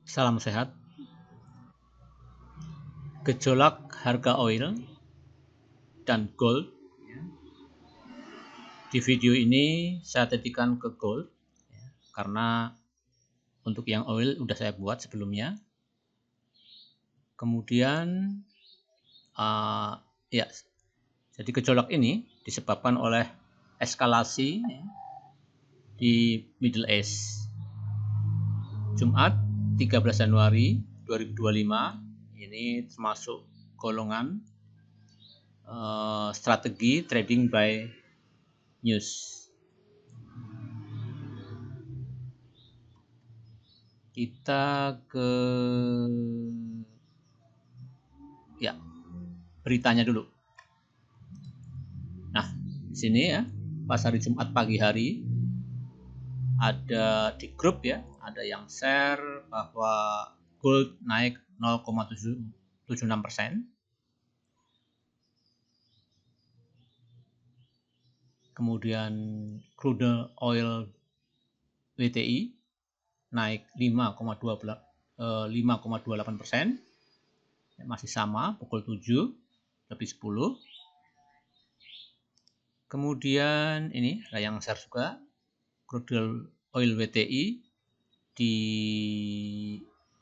Salam sehat. Gejolak harga oil dan gold. Di video ini saya titikan ke gold karena untuk yang oil udah saya buat sebelumnya. Kemudian jadi gejolak ini disebabkan oleh eskalasi di Middle East. Jumat 13 Januari 2025 ini termasuk golongan strategi trading by news. Kita ke beritanya dulu. Nah, di sini ya, pas hari Jumat pagi hari ada di grup ya, ada yang share bahwa gold naik 0,76%. Kemudian crude oil WTI naik 5,28%, masih sama pukul 7:10. Kemudian ini ada yang share juga crude oil WTI di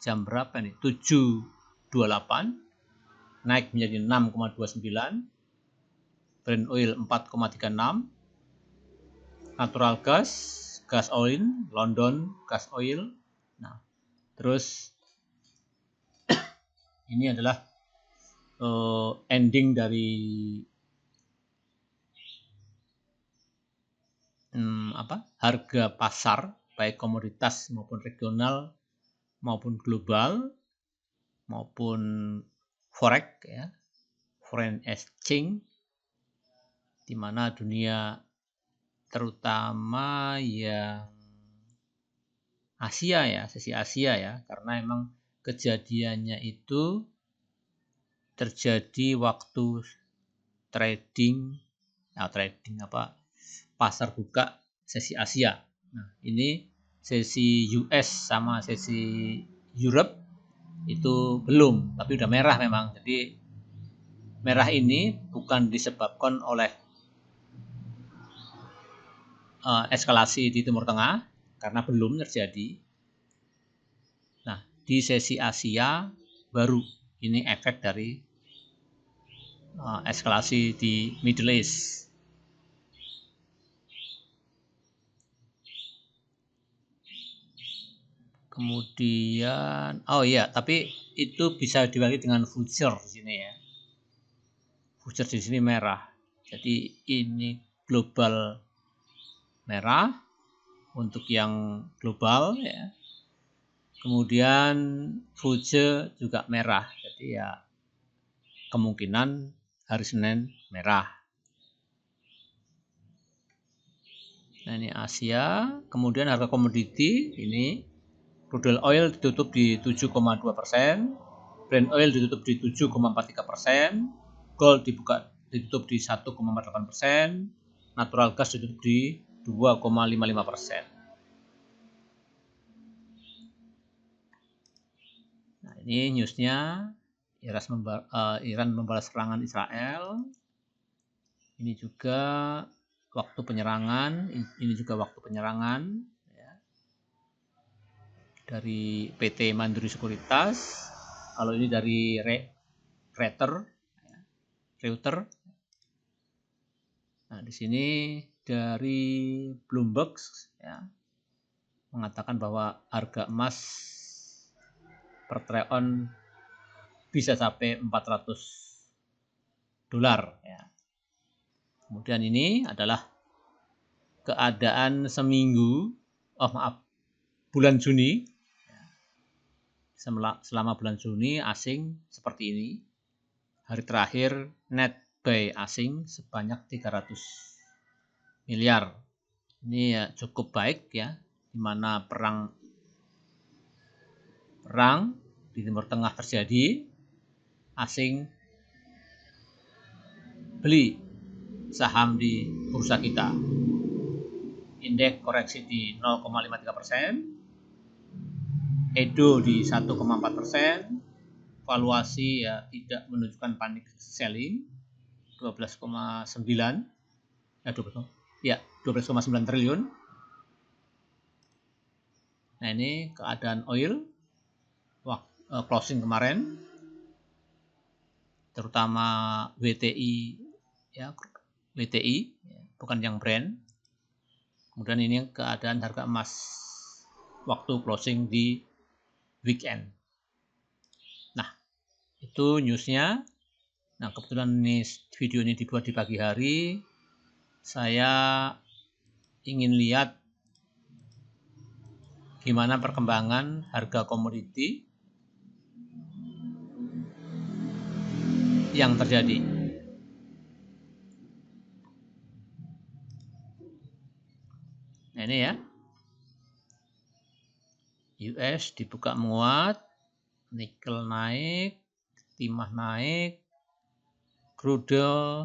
jam berapa nih? 7:28 naik menjadi 6,29, Brent oil 4,36, natural gas oil, London gas oil. Nah, terus ini adalah ending dari harga pasar baik komoditas maupun regional maupun global maupun forex ya, foreign exchange, di mana dunia terutama yang Asia ya, sesi Asia ya, karena emang kejadiannya itu terjadi waktu pasar buka sesi Asia. Nah, ini sesi US sama sesi Europe itu belum, tapi udah merah memang. Jadi merah ini bukan disebabkan oleh eskalasi di Timur Tengah karena belum terjadi. Nah, di sesi Asia baru ini efek dari eskalasi di Middle East. Kemudian, tapi itu bisa dibagi dengan future di sini ya. Future di sini merah. Jadi ini global merah untuk yang global ya. Kemudian future juga merah. Jadi ya kemungkinan hari Senin merah. Nah, ini Asia. Kemudian harga komoditi ini crude oil ditutup di 7,2%, Brent oil ditutup di 7,43%, gold ditutup di 1,48%, natural gas ditutup di 2,55%. Nah, ini newsnya Iran membalas serangan Israel. Ini juga waktu penyerangan, ya, dari PT Mandiri Sekuritas. Kalau ini dari Reuters. Nah, di sini dari Bloomberg ya, mengatakan bahwa harga emas per troy ounce bisa sampai $400 ya. Kemudian ini adalah keadaan bulan Juni. Selama bulan Juni asing seperti ini. Hari terakhir net buy asing sebanyak 300 miliar. Ini ya cukup baik ya, di mana perang di Timur Tengah terjadi, asing beli saham di bursa kita. Indeks koreksi di 0,53%. Edo di 1,4%, valuasi ya tidak menunjukkan panic selling 12,9 ya 12,9 triliun. Nah, ini keadaan oil closing kemarin, terutama WTI ya, WTI bukan yang Brent. Kemudian ini keadaan harga emas waktu closing di weekend. Nah, itu newsnya. Nah, kebetulan ini video ini dibuat di pagi hari. Saya ingin lihat gimana perkembangan harga komoditi yang terjadi. Nah, ini ya. US dibuka menguat, nikel naik, timah naik, crude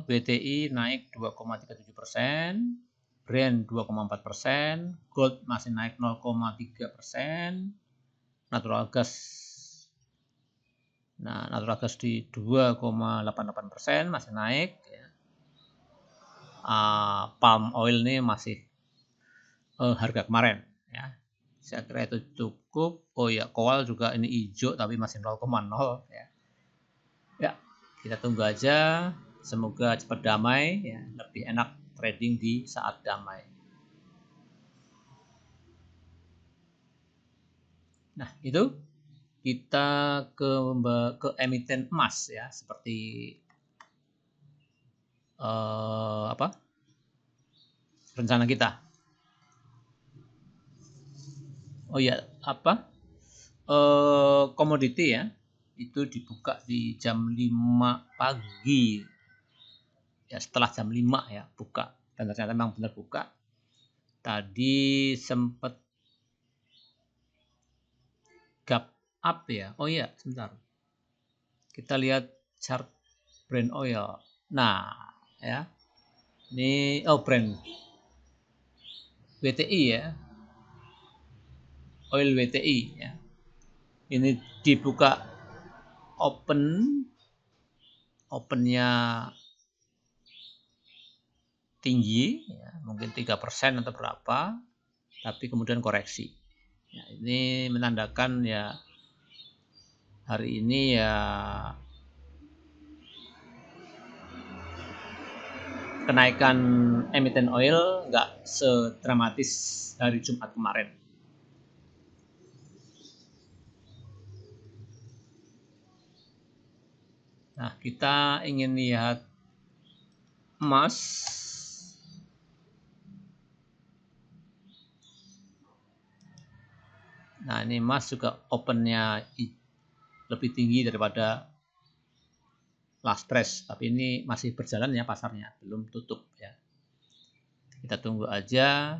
WTI naik 2,37%, Brent 2,4%, gold masih naik 0,3%, natural gas di 2,88% masih naik. Palm oil ini masih harga kemarin ya. Saya kira itu cukup. Oh ya, kowal juga ini hijau tapi masih 0,0 ya. Ya, kita tunggu aja. Semoga cepat damai ya, lebih enak trading di saat damai. Nah, itu kita ke emiten emas ya, seperti rencana kita. Oh ya, komoditi ya, itu dibuka di jam 5 pagi ya, setelah jam 5 ya buka, dan ternyata memang benar buka. Tadi sempat gap up ya. Oh iya, sebentar, kita lihat chart Brent oil. Nah ya, ini Brent WTI ya, oil WTI ya, ini dibuka opennya tinggi ya, mungkin 3% atau berapa, tapi kemudian koreksi ya, ini menandakan ya hari ini ya kenaikan emiten oil nggak sedramatis hari Jumat kemarin. Nah, kita ingin lihat emas. Nah, ini emas juga opennya lebih tinggi daripada last price, tapi ini masih berjalan ya pasarnya, belum tutup ya. Kita tunggu aja,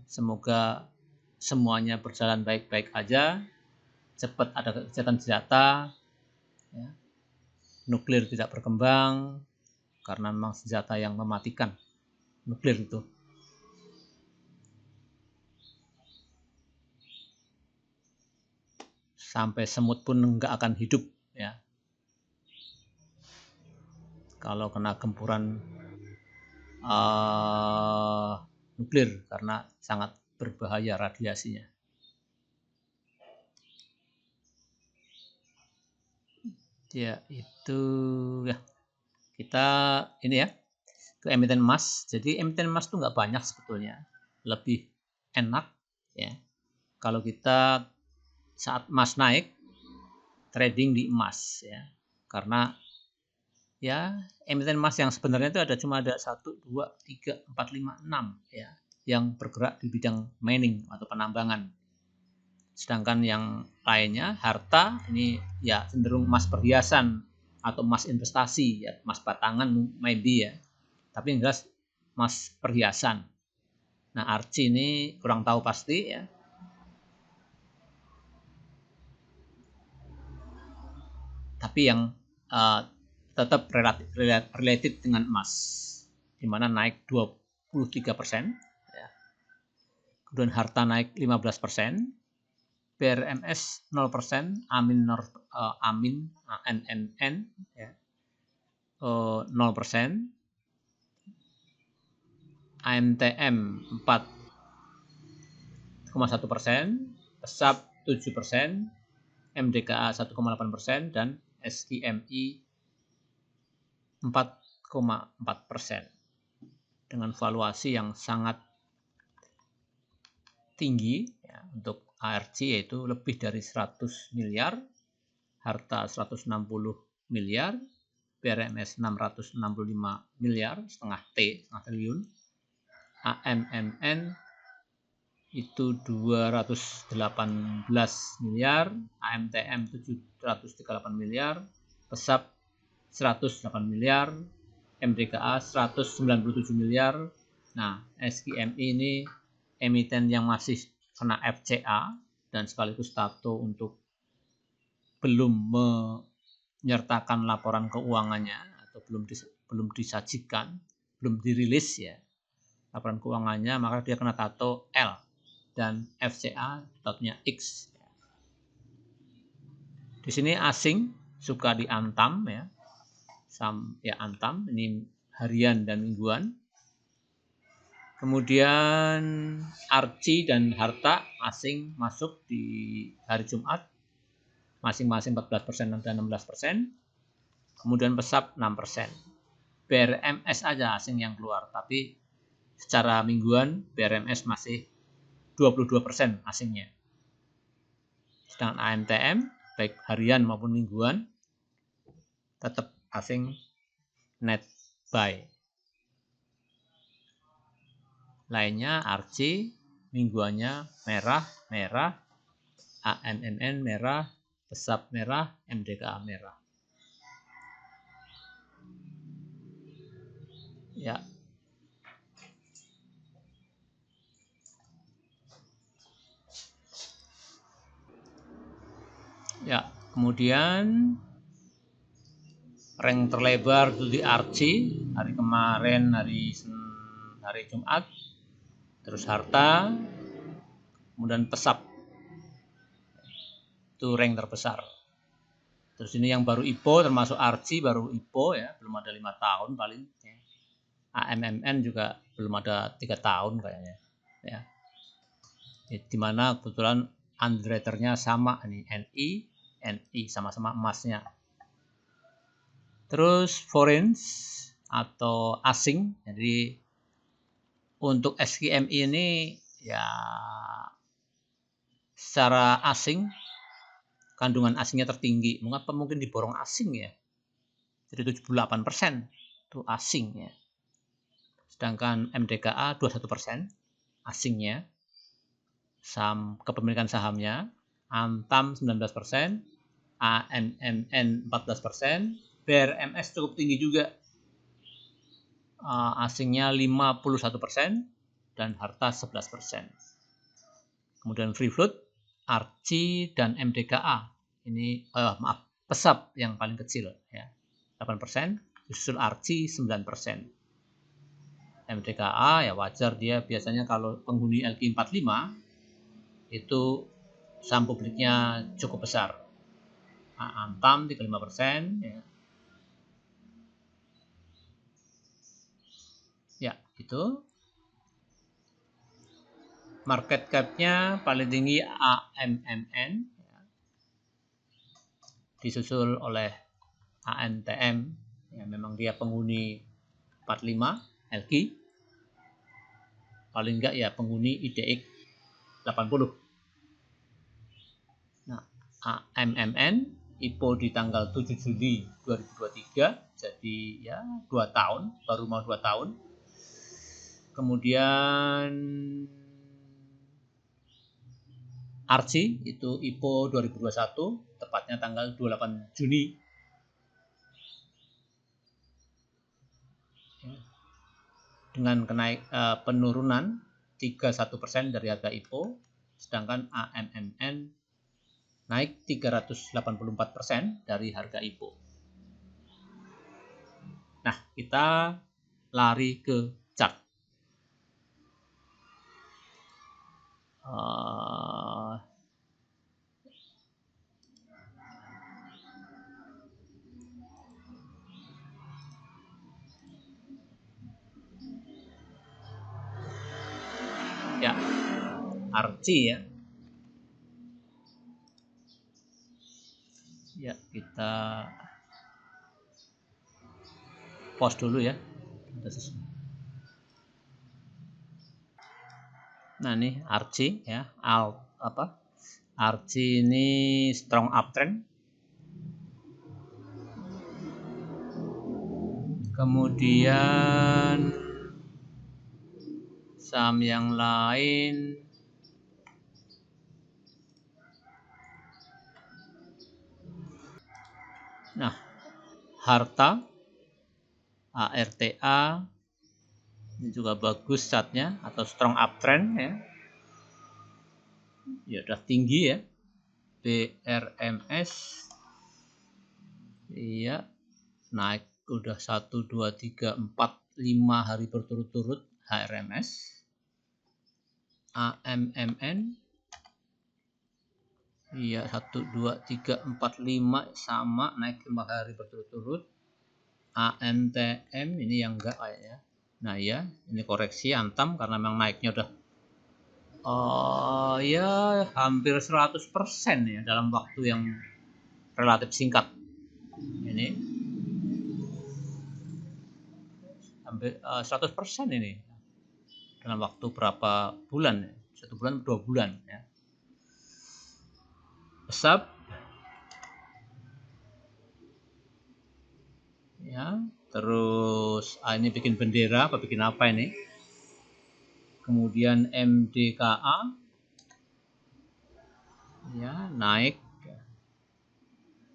semoga semuanya berjalan baik-baik aja, cepat ada gencatan senjata ya. Nuklir tidak berkembang karena memang senjata yang mematikan, nuklir itu. Sampai semut pun nggak akan hidup ya kalau kena gempuran nuklir, karena sangat berbahaya radiasinya. Ya, itu ya. Kita ini ya ke emiten emas. Jadi emiten emas tuh nggak banyak sebetulnya. Lebih enak ya kalau kita saat emas naik trading di emas ya. Karena ya emiten emas yang sebenarnya itu cuma ada 1, 2, 3, 4, 5, 6 ya, yang bergerak di bidang mining atau penambangan. Sedangkan yang lainnya harta ini ya cenderung emas perhiasan atau emas investasi ya, emas batangan maybe ya, tapi yang jelas emas perhiasan. Nah, Archie ini kurang tahu pasti ya. Tapi yang tetap related dengan emas, di mana naik 23%, ya. Kemudian harta naik 15%, BRMS 0%, Amin ANNN ya, 0%, AMTM 4,1%, PESAP 7%, MDKA 1,8%, dan SKMI 4,4%. Dengan valuasi yang sangat tinggi ya, untuk ARC yaitu lebih dari 100 miliar, harta 160 miliar, BRMS 665 miliar, setengah triliun, AMMN itu 218 miliar, AMTM 738 miliar, PESAP 108 miliar, MDKA 197 miliar. Nah, SKMI ini emiten yang masih kena FCA dan sekaligus tato untuk belum menyertakan laporan keuangannya atau belum disajikan, belum dirilis ya laporan keuangannya, maka dia kena tato L, dan FCA tatonya X. Di sini asing suka diantam ya. Antam ini harian dan mingguan. Kemudian arci dan harta asing masuk di hari Jumat masing-masing 14% dan 16%. Kemudian PESAP 6%. BRMS aja asing yang keluar, tapi secara mingguan BRMS masih 22% asingnya. Sedangkan AMTM baik harian maupun mingguan tetap asing net buy. Lainnya ARCI mingguannya merah, ANNN merah, PESAP merah, MDKA merah. Ya. Ya, kemudian rank terlebar itu di ARCI hari kemarin, hari Jumat. Terus harta, kemudian PESAP. Itu rank terbesar. Terus ini yang baru IPO termasuk ARCI baru IPO ya, belum ada 5 tahun paling. AMMN juga belum ada 3 tahun kayaknya. Ya. Dimana kebetulan underwriternya sama nih, NI sama-sama emasnya. Terus foreign atau asing, jadi untuk SKMI ini ya secara asing kandungan asingnya tertinggi. Mengapa mungkin diborong asing ya? Jadi 78% itu asing ya. Sedangkan MDKA 21% asingnya. Kepemilikan sahamnya, Antam 19%, ANNN 14%, BRMS cukup tinggi juga. Asingnya 51% dan harta 11%. Kemudian free float, ARCI dan MDKA. Ini PESAP yang paling kecil ya. 8%, disusul ARCI 9%. MDKA ya wajar, dia biasanya kalau penghuni LQ45 itu saham publiknya cukup besar. Antam 35% ya. Ya, itu. Market cap-nya paling tinggi AMMN ya. Disusul oleh ANTM ya, memang dia penghuni 45 LQ. Paling enggak ya penghuni IDX 80. Nah, AMMN IPO di tanggal 7 Juli 2023, jadi ya 2 tahun, baru mau 2 tahun. Kemudian ARCI itu IPO 2021, tepatnya tanggal 28 Juni. Dengan penurunan 31% dari harga IPO, sedangkan AMMN naik 384% dari harga IPO. Nah, kita lari ke chart. Archie ya. Ya, kita pause dulu ya. Nah, ini Archie ya. Archie ini strong uptrend. Kemudian saham yang lain, nah, Harta, ARTA ini juga bagus chartnya atau strong uptrend ya. Ya udah tinggi ya. BRMS iya naik udah 1 2 3 4 5 hari berturut-turut. HRMS, AMMN iya 1 2 3 4 5 sama naik 5 hari berturut-turut. ANTM ini yang enggak kayaknya. Nah ya, ini koreksi Antam karena memang naiknya udah ya hampir 100% ya dalam waktu yang relatif singkat. Ini hampir 100% ini dalam waktu berapa bulan ya? 1 bulan 2 bulan ya. Besar ya, terus ini bikin bendera apa bikin apa ini? Kemudian MDKA ya naik.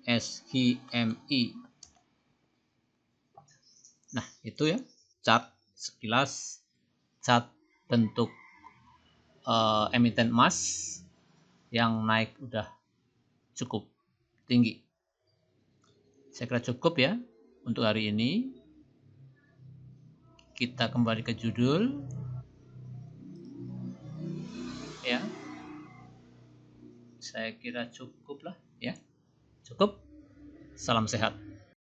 SKMI. Nah, itu ya chart sekilas chart bentuk emiten emas yang naik udah cukup tinggi. Saya kira cukup ya untuk hari ini. Kita kembali ke judul ya. Saya kira cukup lah ya. Cukup. Salam sehat.